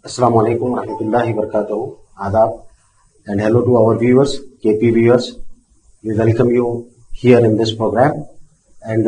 Assalamu alaikum warahmatullahi wabarakatuh. Adab and hello to our viewers, KP viewers. We welcome you here in this program. And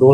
2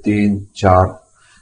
3, 4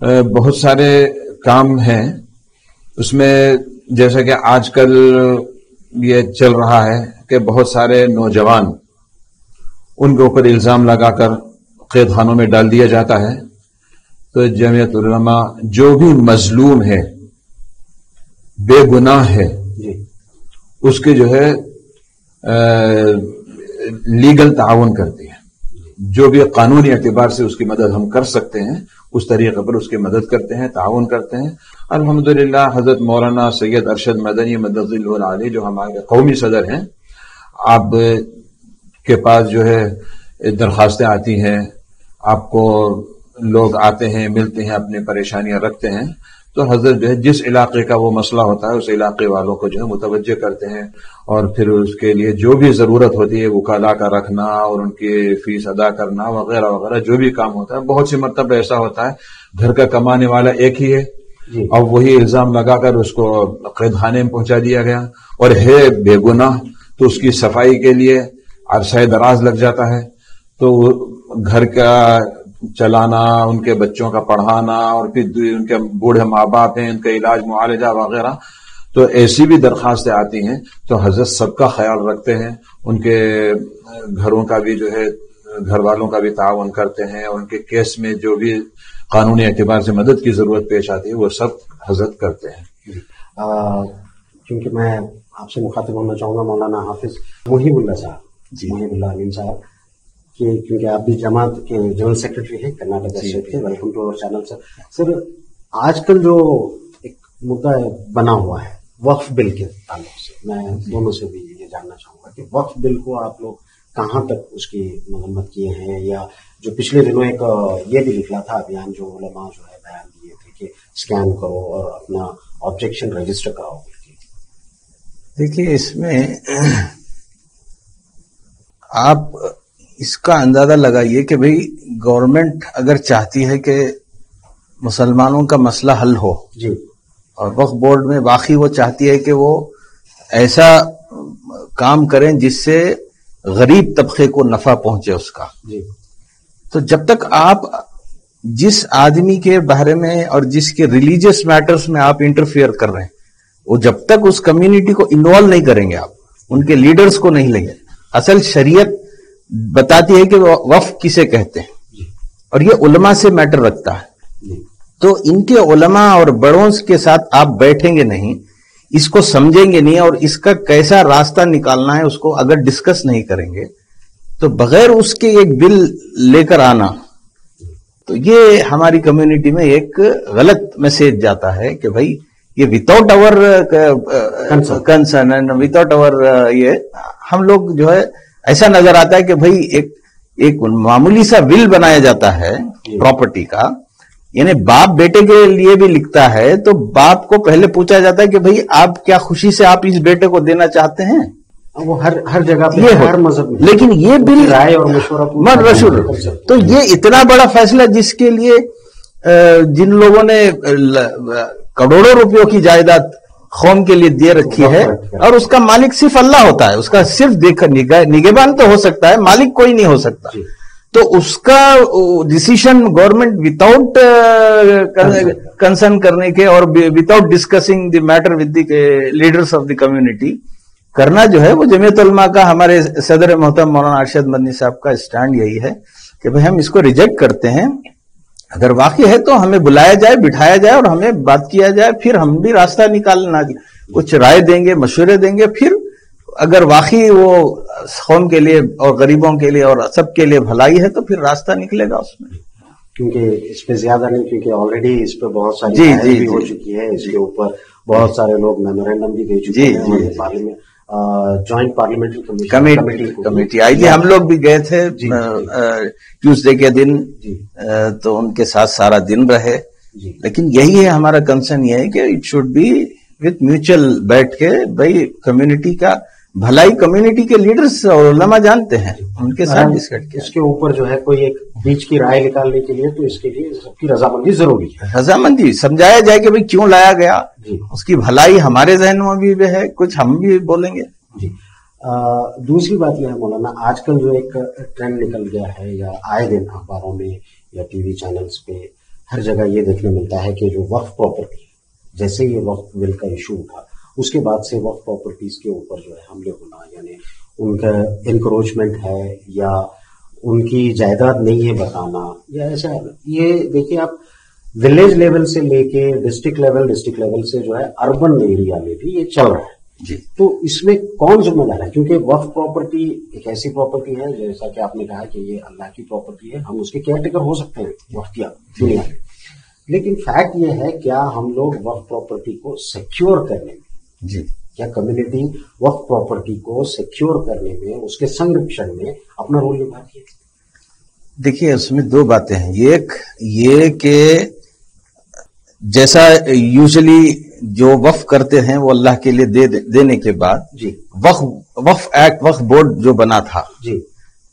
بہت سارے کام ہیں اس میں، جیسا کہ آج کل یہ چل رہا ہے کہ بہت سارے نوجوان ان کے اوپر الزام لگا کر قید خانوں میں ڈال دیا جاتا ہے. تو جمعیت علماء جو بھی مظلوم ہے، بے گناہ ہے، اس کے جو ہے لیگل تعاون کرتی ہے. جو بھی قانونی اعتبار سے اس کی مدد ہم کر سکتے ہیں اس طریقے پر اس کی مدد کرتے ہیں، تعاون کرتے ہیں. الحمدللہ حضرت مولانا سید ارشد مدنی مدد العالی جو ہمارے قومی صدر ہیں، آپ کے پاس جو ہے درخواستیں آتی ہیں، آپ کو لوگ آتے ہیں، ملتے ہیں، اپنی پریشانیاں رکھتے ہیں، تو حضرت جو ہے جس علاقے کا وہ مسئلہ ہوتا ہے اس علاقے والوں کو جو ہے متوجہ کرتے ہیں، اور پھر اس کے لیے جو بھی ضرورت ہوتی ہے وکلاء کا رکھنا اور ان کی فیس ادا کرنا وغیرہ وغیرہ جو بھی کام ہوتا ہے. بہت سی مرتبہ ایسا ہوتا ہے گھر کا کمانے والا ایک ہی ہے اور وہی الزام لگا کر اس کو قید خانے میں پہنچا دیا گیا اور ہے بے گناہ، تو اس کی صفائی کے لیے عرصہ دراز لگ جاتا ہے. تو گھر کا چلانا، ان کے بچوں کا پڑھانا، اور پھر ان کے بوڑھے ماں باپ ہیں ان کا علاج معالجہ وغیرہ، تو ایسی بھی درخواستیں آتی ہیں. تو حضرت سب کا خیال رکھتے ہیں، ان کے گھروں کا بھی جو ہے گھر والوں کا بھی تعاون کرتے ہیں، اور ان کے کیس میں جو بھی قانونی اعتبار سے مدد کی ضرورت پیش آتی ہے وہ سب حضرت کرتے ہیں. کیونکہ میں آپ سے مخاطب ہونا چاہوں گا مولانا حافظ محیب اللہ صاحب، محیب اللہ امین صاحب، کیونکہ آپ بھی جماعت کے جنرل سیکرٹری ہیں کرناٹک اسٹیٹ کے. ویلکم ٹو اوور چینل سر. سر آج کل جو ایک مدعا بنا ہوا ہے وقف بل کے تعلق سے، میں دونوں سے بھی یہ جاننا چاہوں گا کہ وقف بل کو آپ لوگ کہاں تک اس کی مرمت کیے ہیں، یا جو پچھلے دنوں ایک یہ بھی نکلا تھا ابھیان جو علماء جو ہے بیان دیے تھے کہ اسکین کرو اور اپنا آبجیکشن رجسٹر کراؤ. دیکھیے اس میں آپ اس کا اندازہ لگائیے کہ بھئی گورنمنٹ اگر چاہتی ہے کہ مسلمانوں کا مسئلہ حل ہو، جی، اور وقف بورڈ میں واقعی وہ چاہتی ہے کہ وہ ایسا کام کریں جس سے غریب طبقے کو نفع پہنچے اس کا، جی، تو جب تک آپ جس آدمی کے بارے میں اور جس کے ریلیجیس میٹرز میں آپ انٹرفیئر کر رہے ہیں، وہ جب تک اس کمیونٹی کو انوالو نہیں کریں گے، آپ ان کے لیڈرز کو نہیں لیں گے. اصل شریعت بتاتی ہے کہ وقف کسے کہتے ہیں، اور یہ علماء سے میٹر رکھتا ہے. تو ان کے علماء اور بڑوں کے ساتھ آپ بیٹھیں گے نہیں، اس کو سمجھیں گے نہیں، اور اس کا کیسا راستہ نکالنا ہے اس کو اگر ڈسکس نہیں کریں گے، تو بغیر اس کے ایک بل لے کر آنا، تو یہ ہماری کمیونٹی میں ایک غلط میسج جاتا ہے کہ بھائی یہ without over concern and without over یہ ہم لوگ جو ہے ایسا نظر آتا ہے کہ بھائی ایک معمولی سا ول بنایا جاتا ہے پراپرٹی کا، یعنی باپ بیٹے کے لیے بھی لکھتا ہے تو باپ کو پہلے پوچھا جاتا ہے کہ بھئی آپ کیا خوشی سے آپ اس بیٹے کو دینا چاہتے ہیں. وہ ہر جگہ پہ ہر مذہب میں، لیکن یہ بل رائے اور مشورہ تو یہ اتنا بڑا فیصلہ جس کے لیے جن لوگوں نے کروڑوں روپیوں کی جائیداد قوم کے لیے دے رکھی ہے، اور اس کا مالک صرف اللہ ہوتا ہے، اس کا صرف نگہبان تو ہو سکتا ہے، مالک کوئی نہیں ہو سکتا. تو اس کا ڈیسیشن گورنمنٹ وداؤٹ کنسرن کرنے کے اور without discussing the matter with the leaders of the community کرنا جو ہے وہ جمعیت علماء کا، ہمارے صدر محترم مولانا ارشد مدنی صاحب کا اسٹینڈ یہی ہے کہ بھئی ہم اس کو ریجیکٹ کرتے ہیں. اگر واقعی ہے تو ہمیں بلایا جائے، بٹھایا جائے اور ہمیں بات کیا جائے، پھر ہم بھی راستہ نکالنا، کچھ رائے دیں گے، مشورے دیں گے. پھر اگر واقعی وہ قوم کے لیے اور غریبوں کے لیے اور سب کے لیے بھلائی ہے تو پھر راستہ نکلے گا اس میں. کیونکہ اس پہ زیادہ نہیں، کیونکہ آلریڈی اس پہ بہت ساری بھی ہو چکی ہے، اس کے اوپر بہت سارے لوگ میمورینڈم بھی دے چکے ہیں. پارلیمنٹ جوائنٹ پارلیمنٹری کمیٹی آئی تھی، ہم لوگ بھی گئے تھے ٹیوزڈے کے دن، تو ان کے ساتھ سارا دن رہے. لیکن یہی ہے ہمارا کنسرن، یہ ہے کہ it should be with mutual بیٹھ کے، بھائی کمیونٹی کا بھلائی کمیونٹی کے لیڈرز اور علماء جانتے ہیں، ان کے ساتھ ڈسکس کیا. اس کے اوپر جو ہے کوئی ایک بیچ کی رائے نکالنے کے لیے تو اس کے لیے سب کی رضامندی ضروری ہے. رضامندی سمجھایا جائے کہ بھئی کیوں لایا گیا، اس کی بھلائی ہمارے ذہنوں میں بھی ہے، کچھ ہم بھی بولیں گے. جی. دوسری بات یہ ہے مولانا، آج کل جو ایک ٹرینڈ نکل گیا ہے، یا آئے دن اخباروں میں یا ٹی وی چینلز پہ ہر جگہ یہ دیکھنے ملتا ہے کہ جو وقف پراپرٹی جیسے یہ وقف بل کا ایشو اٹھا اس کے بعد سے وقف پراپرٹیز کے اوپر جو ہے حملے ہونا یعنی ان کا انکروچمنٹ ہے یا ان کی جائیداد نہیں ہے بتانا یا ایسا یہ دیکھیے آپ ولیج لیول سے لے کے ڈسٹرکٹ لیول سے جو ہے اربن ایریا میں بھی یہ چل رہا ہے جی. تو اس میں کون ذمہ دار ہے کیونکہ وقف پراپرٹی ایک ایسی پراپرٹی ہے جیسا کہ آپ نے کہا کہ یہ اللہ کی پراپرٹی ہے ہم اس کے کیئر ٹیکر ہو سکتے ہیں وقتیہ دنیا میں لیکن فیکٹ یہ ہے کیا ہم لوگ وقف پراپرٹی کو سیکیور کرنے میں جی کیا کمیونٹی وقف پراپرٹی کو سیکیور کرنے میں اس کے سنرکشن میں اپنا رول نبھاتی ہے؟ دیکھیے اس میں دو باتیں ہیں. ایک یہ کہ جیسا یوزلی جو وقف کرتے ہیں وہ اللہ کے لیے دینے کے بعد جی وقف ایکٹ وقف بورڈ جو بنا تھا جی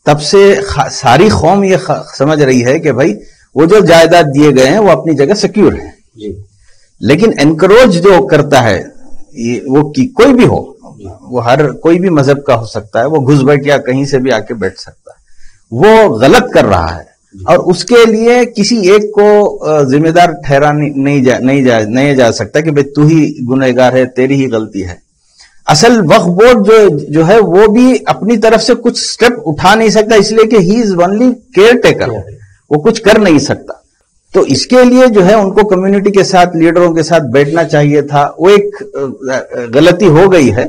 تب سے ساری قوم یہ سمجھ رہی ہے کہ بھائی وہ جو جائیداد دیے گئے ہیں وہ اپنی جگہ سیکیور ہیں جی لیکن انکروچ جو کرتا ہے وہ کوئی بھی ہو وہ ہر کوئی بھی مذہب کا ہو سکتا ہے وہ گھس بیٹھ یا کہیں سے بھی آ کے بیٹھ سکتا ہے وہ غلط کر رہا ہے اور اس کے لیے کسی ایک کو ذمہ دار ٹھہرا نہیں جا سکتا کہ بھئی تو ہی گنہگار ہے تیری ہی غلطی ہے. اصل وقف بورڈ جو ہے وہ بھی اپنی طرف سے کچھ سٹیپ اٹھا نہیں سکتا اس لیے کہ ہی از اونلی کیئر ٹیکر وہ کچھ کر نہیں سکتا. تو اس کے لیے جو ہے ان کو کمیونٹی کے ساتھ لیڈروں کے ساتھ بیٹھنا چاہیے تھا. وہ ایک غلطی ہو گئی ہے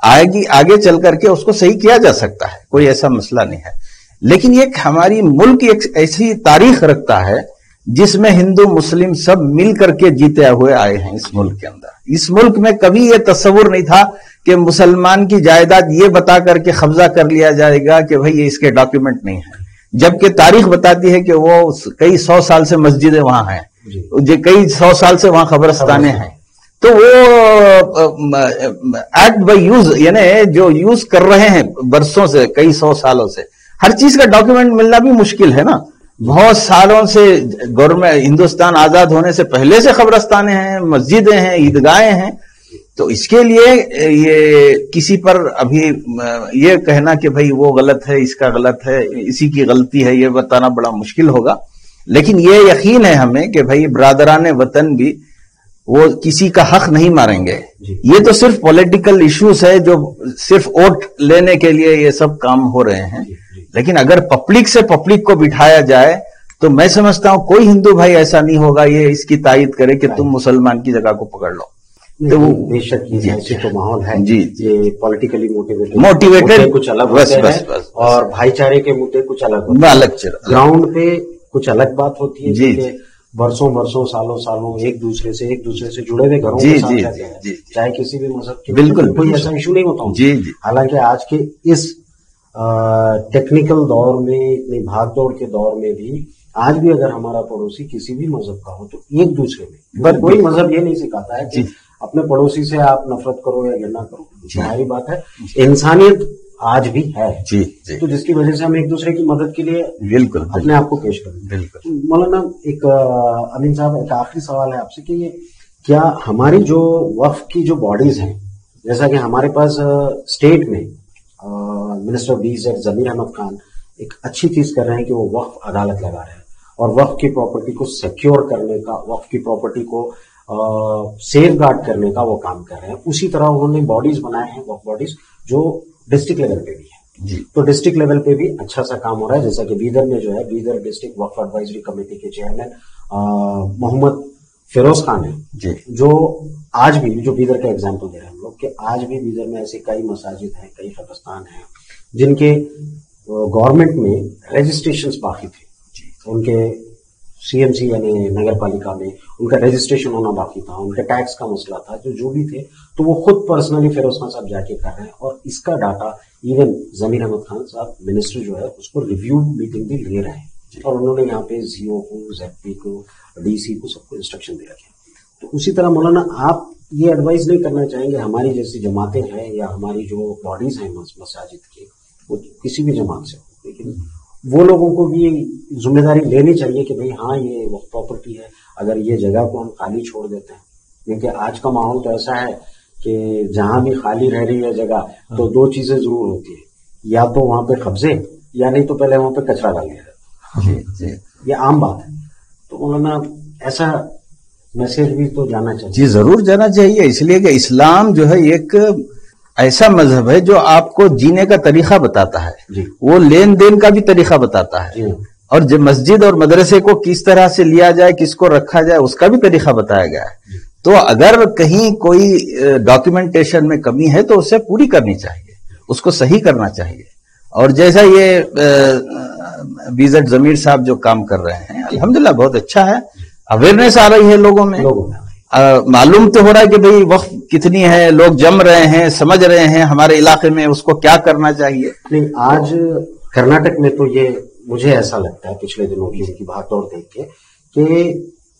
آگے چل کر کے اس کو صحیح کیا جا سکتا ہے کوئی ایسا مسئلہ نہیں ہے لیکن یہ ہماری ملک ایک ایسی تاریخ رکھتا ہے جس میں ہندو مسلم سب مل کر کے جیتے ہوئے آئے ہیں اس ملک کے اندر. اس ملک میں کبھی یہ تصور نہیں تھا کہ مسلمان کی جائیداد یہ بتا کر کے قبضہ کر لیا جائے گا کہ بھئی یہ اس کے ڈاکیومنٹ نہیں ہے جبکہ تاریخ بتاتی ہے کہ وہ کئی 100 سال سے مسجدیں وہاں ہیں کئی 100 سال سے وہاں قبرستانیں ہیں. تو وہ ایکٹ بائی یوز یعنی جو یوز کر رہے ہیں برسوں سے کئی 100 سالوں سے ہر چیز کا ڈاکیومنٹ ملنا بھی مشکل ہے نا. بہت سالوں سے گورنمنٹ ہندوستان آزاد ہونے سے پہلے سے قبرستانیں ہیں مسجدیں ہیں عیدگاہیں ہیں. تو اس کے لیے یہ کسی پر ابھی یہ کہنا کہ بھئی وہ غلط ہے اس کا غلط ہے اسی کی غلطی ہے یہ بتانا بڑا مشکل ہوگا. لیکن یہ یقین ہے ہمیں کہ بھئی برادران وطن بھی وہ کسی کا حق نہیں ماریں گے. یہ تو صرف پولیٹیکل ایشوز ہے جو صرف ووٹ لینے کے لیے یہ سب کام ہو رہے ہیں لیکن اگر پبلک سے پبلک کو بٹھایا جائے تو میں سمجھتا ہوں کوئی ہندو بھائی ایسا نہیں ہوگا یہ اس کی تائید کرے کہ تم مسلمان کی جگہ کو پکڑ لو. تو بے شک ایسے تو ماحول ہے جی یہ پولیٹیکلی موٹیویٹڈ کچھ الگ ہوتے ہیں اور بھائی چارے کے مدعے کچھ الگ ہوتے ہیں گراؤنڈ پہ کچھ الگ بات ہوتی ہے جی برسوں سالوں ایک دوسرے سے جڑے ہوئے گھروں کے ساتھ رہتے ہیں چاہے کسی بھی مذہب کے بالکل کوئی ایسا ایشو نہیں ہوتا جی حالانکہ آج کے اس ٹیکنیکل دور میں اتنی بھاگ دوڑ کے دور میں بھی آج بھی اگر ہمارا پڑوسی کسی بھی مذہب کا ہو تو ایک دوسرے میں کوئی مذہب یہ نہیں سکھاتا ہے کہ اپنے پڑوسی سے آپ نفرت کرو یا گھرنا کرو. ظاہری بات ہے انسانیت آج بھی ہے تو جس کی وجہ سے ہم ایک دوسرے کی مدد کے لیے بالکل اپنے آپ کو پیش کریں. مولانا ایک امین صاحب ایک آخری سوال ہے آپ سے کہ یہ کیا ہماری جو وقف کی جو باڈیز ہیں جیسا کہ ہمارے پاس اسٹیٹ میں منسٹر آف ڈیز ضمیر احمد خان ایک اچھی چیز کر رہے ہیں کہ وہ وقف عدالت لگا رہے ہیں اور وقف کی پراپرٹی کو سیکیور کرنے کا وقف کی پراپرٹی کو سیف گارڈ کرنے کا وہ کام کر رہے ہیں. اسی طرح انہوں نے باڈیز بنائے ہیں وقف باڈیز جو ڈسٹرکٹ لیول پہ بھی ہے تو ڈسٹرکٹ لیول پہ بھی اچھا سا کام ہو رہا ہے جیسا کہ بیدر میں جو ہے بیدر ڈسٹرکٹ وقف ایڈوائزری کمیٹی کے چیئرمین محمد فیروز خان ہیں جو آج بھی جو بیدر کا ایگزامپل دے رہے ہیں ہم لوگ کہ آج بھی بیدر میں ایسے کئی مساجد ہیں کئی قبرستان ہیں جن کے گورنمنٹ میں رجسٹریشن باقی تھے ان کے سی ایم سی یعنی نگر پالیکا میں ان کا رجسٹریشن ہونا باقی تھا ان کے ٹیکس کا مسئلہ تھا جو بھی تھے تو وہ خود پرسنلی فیروز خان صاحب جا کے کر رہے ہیں اور اس کا ڈاٹا ایون ضمیر احمد خان صاحب منسٹر جو ہے اس کو ریویو میٹنگ بھی لے رہے ہیں اور انہوں نے یہاں پہ سی او کو زیڈ پی کو ڈی سی کو سب کو انسٹرکشن دے رکھے. تو اسی طرح مولانا آپ یہ ایڈوائز نہیں کرنا چاہیں گے ہماری جیسی جماعتیں ہیں یا ہماری جو باڈیز ہیں مساجد کی وہ کسی بھی جماعت سے ہو لیکن وہ لوگوں کو بھی ذمہ داری لینی چاہیے کہ بھئی ہاں یہ وقف پراپرٹی ہے اگر یہ جگہ کو ہم خالی چھوڑ دیتے ہیں کیونکہ آج کا ماحول تو ایسا ہے کہ جہاں بھی خالی رہ رہی ہے جگہ تو دو چیزیں ضرور ہوتی ہیں یا تو وہاں پہ قبضے یا نہیں تو پہلے وہاں پہ کچرا ڈال دیا جائے. یہ عام بات ہے. تو مولانا ایسا میسج بھی تو جانا چاہیے. جی ضرور جانا چاہیے، اس لیے کہ اسلام جو ہے ایک ایسا مذہب ہے جو آپ کو جینے کا طریقہ بتاتا ہے. جی. وہ لین دین کا بھی طریقہ بتاتا ہے. جی. اور جب مسجد اور مدرسے کو کس طرح سے لیا جائے، کس کو رکھا جائے، اس کا بھی طریقہ بتایا گیا ہے. تو اگر کہیں کوئی ڈاکیومنٹیشن میں کمی ہے تو اسے پوری کرنی چاہیے، اس کو صحیح کرنا چاہیے. اور جیسا یہ بیزٹ ضمیر صاحب جو کام کر رہے ہیں الحمدللہ بہت اچھا ہے. اویئرنیس آ رہی ہے لوگوں میں، معلوم تو ہو رہا ہے کہ بھئی وقت کتنی ہے، لوگ جم رہے ہیں، سمجھ رہے ہیں ہمارے علاقے میں اس کو کیا کرنا چاہیے. نہیں، آج کرناٹک میں تو یہ مجھے ایسا لگتا ہے پچھلے دنوں کی ان کی بات اور دیکھ کے کہ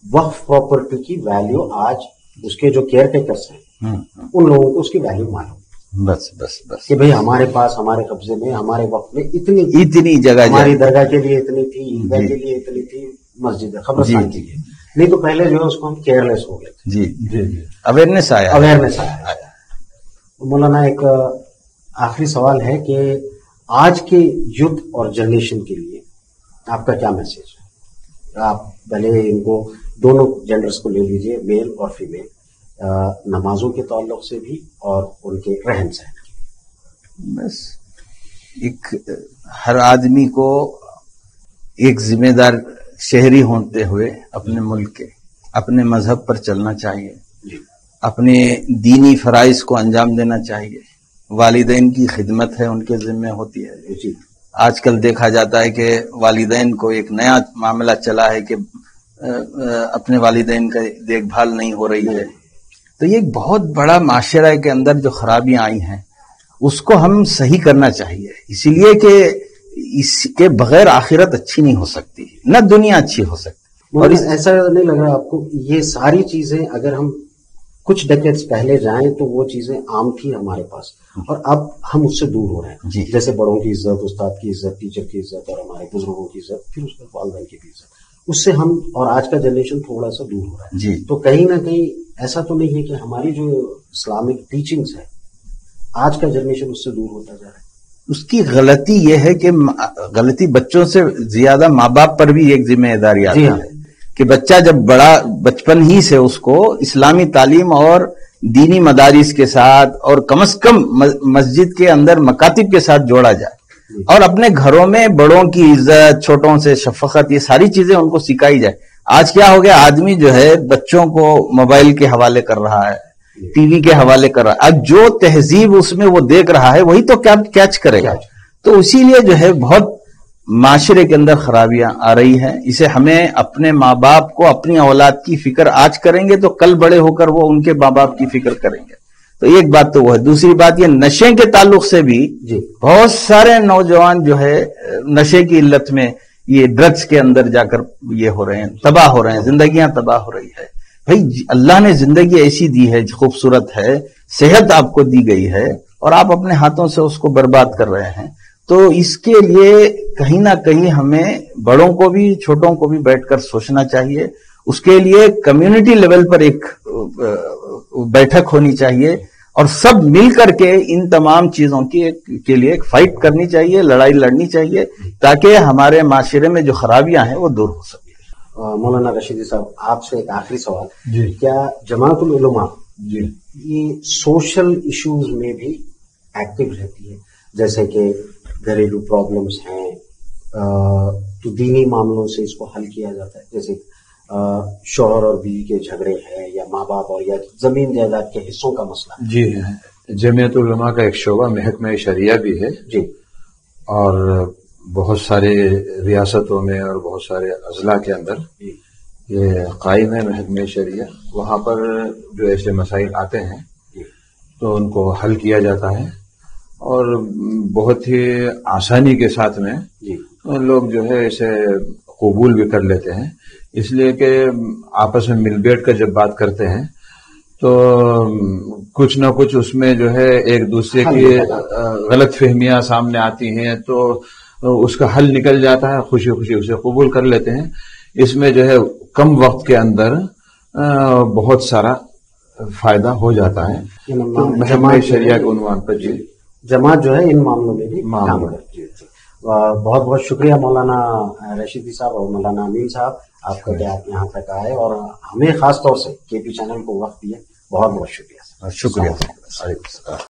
وقف پراپرٹی کی ویلیو آج اس کے جو کیئر ٹیکرز ہیں ان لوگوں کو اس کی ویلیو معلوم. بس بس بس کہ بھئی ہمارے پاس، ہمارے قبضے میں، ہمارے وقت میں اتنی جگہ ہماری درگاہ کے لیے اتنی تھی، عیدگاہ کے لیے اتنی تھی، مسجد قبرستان کے لیے. نہیں تو پہلے جو ہے اس کو ہم کیئرلیس ہو گئے تھے. جی جی اویئرنیس آیا. مولانا ایک آخری سوال ہے کہ آج کے یوتھ اور جنریشن کے لیے آپ کا کیا میسج ہے؟ آپ بھلے ان کو دونوں جینڈرز کو لے لیجئے، میل اور فیمیل، نمازوں کے تعلق سے بھی اور ان کے رہن سہن. بس ایک ہر آدمی کو ایک ذمہ دار شہری ہوتے ہوئے اپنے ملک کے، اپنے مذہب پر چلنا چاہیے، اپنے دینی فرائض کو انجام دینا چاہیے. والدین کی خدمت ہے، ان کے ذمہ ہوتی ہے. آج کل دیکھا جاتا ہے کہ والدین کو ایک نیا معاملہ چلا ہے کہ اپنے والدین کا دیکھ بھال نہیں ہو رہی ہے. تو یہ ایک بہت بڑا معاشرہ کے اندر جو خرابیاں آئی ہیں اس کو ہم صحیح کرنا چاہیے. اسی لیے کہ اس کے بغیر آخرت اچھی نہیں ہو سکتی، نہ دنیا اچھی ہو سکتی. اور ایسا نہیں لگ رہا آپ کو یہ ساری چیزیں اگر ہم کچھ ڈیکیڈز پہلے جائیں تو وہ چیزیں عام تھی ہمارے پاس، اور اب ہم اس سے دور ہو رہے ہیں. جی. جیسے بڑوں کی عزت، استاد کی عزت، ٹیچر کی عزت، اور ہمارے بزرگوں کی عزت، پھر اس کے والدین کی بھی عزت، اس سے ہم اور آج کا جنریشن تھوڑا سا دور ہو رہا ہے. جی. تو کہیں نہ کہیں ایسا تو نہیں ہے کہ ہماری جو اسلامک ٹیچنگز ہے آج کا جنریشن اس سے دور ہوتا جا رہا ہے؟ اس کی غلطی یہ ہے کہ غلطی بچوں سے زیادہ ماں باپ پر بھی ایک ذمہ داری آتی ہے کہ بچہ جب بڑا بچپن ہی سے اس کو اسلامی تعلیم اور دینی مدارس کے ساتھ اور کم از کم مسجد کے اندر مکاتب کے ساتھ جوڑا جائے، اور اپنے گھروں میں بڑوں کی عزت، چھوٹوں سے شفقت، یہ ساری چیزیں ان کو سکھائی جائے. آج کیا ہو گیا، آدمی جو ہے بچوں کو موبائل کے حوالے کر رہا ہے، ٹی وی کے حوالے کر رہا ہے. اب جو تہذیب اس میں وہ دیکھ رہا ہے وہی تو کیچ کرے گا. تو اسی لیے جو ہے بہت معاشرے کے اندر خرابیاں آ رہی ہیں. اسے ہمیں اپنے ماں باپ کو اپنی اولاد کی فکر آج کریں گے تو کل بڑے ہو کر وہ ان کے ماں باپ کی فکر کریں گے. تو ایک بات تو وہ ہے. دوسری بات یہ نشے کے تعلق سے بھی بہت سارے نوجوان جو ہے نشے کی علت میں یہ ڈرگز کے اندر جا کر یہ ہو رہے ہیں، تباہ ہو رہے ہیں، زندگیاں تباہ ہو رہی ہے. بھائی اللہ نے زندگی ایسی دی ہے، خوبصورت ہے، صحت آپ کو دی گئی ہے، اور آپ اپنے ہاتھوں سے اس کو برباد کر رہے ہیں. تو اس کے لیے کہیں نہ کہیں ہمیں بڑوں کو بھی چھوٹوں کو بھی بیٹھ کر سوچنا چاہیے. اس کے لیے کمیونٹی لیول پر ایک بیٹھک ہونی چاہیے اور سب مل کر کے ان تمام چیزوں کے لیے ایک فائٹ کرنی چاہیے، لڑائی لڑنی چاہیے، تاکہ ہمارے معاشرے میں جو خرابیاں ہیں وہ دور ہو سکیں. مولانا رشیدی صاحب، آپ سے ایک آخری سوال. کیا جماعت العلماء یہ سوشل ایشوز میں بھی ایکٹیو رہتی ہے؟ جیسے کہ گھریلو پرابلمز ہیں تو دینی معاملوں سے اس کو حل کیا جاتا ہے، جیسے شوہر اور بیوی کے جھگڑے ہیں، یا ماں باپ اور یا زمین جائیداد کے حصوں کا مسئلہ ہے. جی، جمعیت العلماء کا ایک شعبہ محکمہ شریعہ بھی ہے. جی. اور بہت سارے ریاستوں میں اور بہت سارے اضلاع کے اندر یہ قائم ہے محکمہ شریعہ. وہاں پر جو ایسے مسائل آتے ہیں تو ان کو حل کیا جاتا ہے، اور بہت ہی آسانی کے ساتھ میں لوگ جو ہے اسے قبول بھی کر لیتے ہیں. اس لیے کہ آپس میں مل بیٹھ کر جب بات کرتے ہیں تو کچھ نہ کچھ اس میں جو ہے ایک دوسرے کی غلط فہمیاں سامنے آتی ہیں تو اس کا حل نکل جاتا ہے، خوشی خوشی اسے قبول کر لیتے ہیں. اس میں جو ہے کم وقت کے اندر بہت سارا فائدہ ہو جاتا ہے. محکمہ شریعہ کے عنوان پر جماعت جو ہے ان معاملوں میں بھی کام کرتی ہے. بہت بہت شکریہ مولانا رشیدی صاحب اور مولانا امین صاحب آپ کا کہ آپ یہاں تک آئے اور ہمیں خاص طور سے کے پی چینل کو وقت دیے. بہت بہت شکریہ. شکریہ.